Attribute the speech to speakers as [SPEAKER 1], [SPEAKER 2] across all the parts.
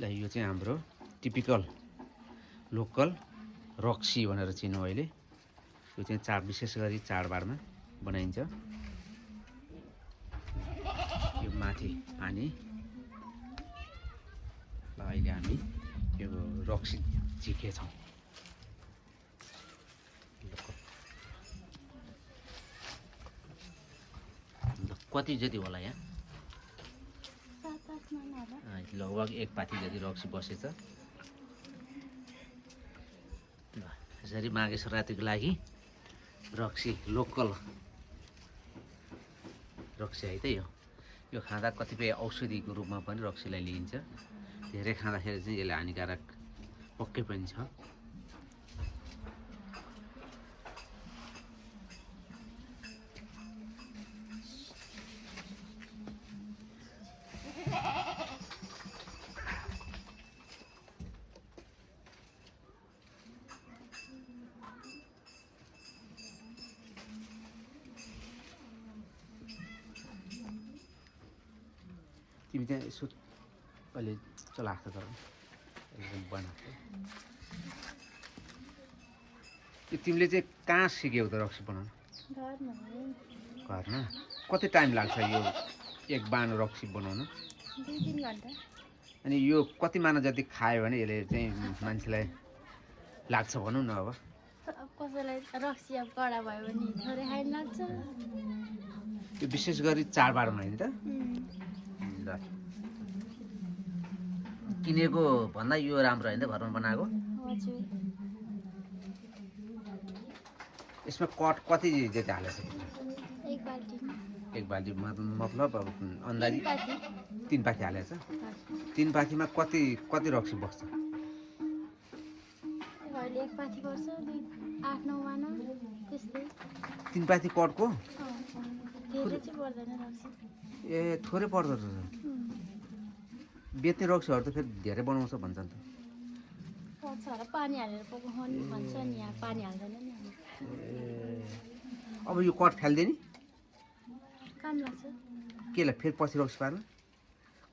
[SPEAKER 1] ल यो चाहिँ हाम्रो टिपिकल लोकल रक्सी भनेर चिन्नु अहिले यो चाहिँ चाड विशेष गरी चाडबाडमा बनाइन्छ यो माथि पानी ल अहिले हामी यो रक्सी झिकेछौँ कति जति होला यहाँ लगभग एक पाथी जति रक्सी बसेछ यसरी माघे सङ्क्रान्तिको लागि रक्सी लोकल रक्सी है त यो खाँदा कतिपय औषधिको रूपमा पनि रक्सीलाई लिइन्छ धेरै खाँदाखेरि चाहिँ यसले हानिकारक पक्कै पनि छ तिमी चाहिँ यसो अहिले चलाएको तर बनाएको तिमीले चाहिँ कहाँ सिक्यौ त रक्सी बनाउनु घरमा कति टाइम लाग्छ यो एक बान रक्सी बनाउन
[SPEAKER 2] 2-3 घन्टा
[SPEAKER 1] अनि यो कति माना जति खायो भने यसले चाहिँ मान्छेलाई लाग्छ भनौँ न अब
[SPEAKER 2] कसैलाई रक्सी अब कडा भयो भने थोरै खाइ लाग्छ
[SPEAKER 1] यो विशेष गरी चाडबाडमा होइन त ल किनेको भन्दा यो राम्रो होइन त घरमा बनाएको
[SPEAKER 2] हजुर
[SPEAKER 1] यसमा कट कति जति हालेछ
[SPEAKER 2] एक बाल्टी
[SPEAKER 1] मतलब अब अन्दाजी 3 पाथी हालेछ 3 पाथीमा कति रक्सी बस्छ
[SPEAKER 2] अहिले एक पाथी पर्छ 8-9 माना त्यस्तै
[SPEAKER 1] 3 पाथी कटको
[SPEAKER 2] धेरै चाहिँ पर्दैन रक्सी
[SPEAKER 1] ए थोरै पर्दो रहेछ बेच्ने रक्सीहरू त फेरि धेरै बनाउँछ भन्छ नि त
[SPEAKER 2] पर्छ होला पानी हालेर पकाउनु भन्छ नि यहाँ पानी हाल्दैन नि
[SPEAKER 1] अब यो कट फाल्दैन नि
[SPEAKER 2] काम लाग्छ
[SPEAKER 1] केलाई फेरि पछि रक्सी पार्न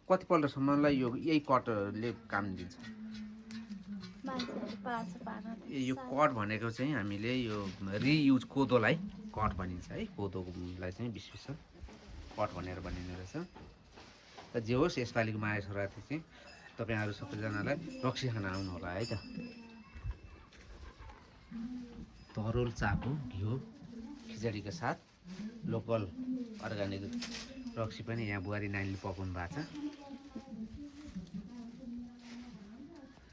[SPEAKER 1] कतिपल्टसम्मलाई यो यही कटले काम दिन्छ
[SPEAKER 2] मान्छेहरू पार्छ पार्न
[SPEAKER 1] यो कट भनेको चाहिँ हामीले यो रियुज कोदोलाई कट भनिन्छ है कोदोलाई चाहिँ विशेष कट भनेर भनिने रहेछ र जे होस् यसपालिको माघे सङ्क्रान्ति चाहिँ तपाईँहरू सबैजनालाई रक्सी खान आउनु होला है त तरुल चाको घिउ खिचडीको साथ लोकल अर्ग्यानिक रक्सी पनि यहाँ बुहारी नानीले पकाउनु भएको छ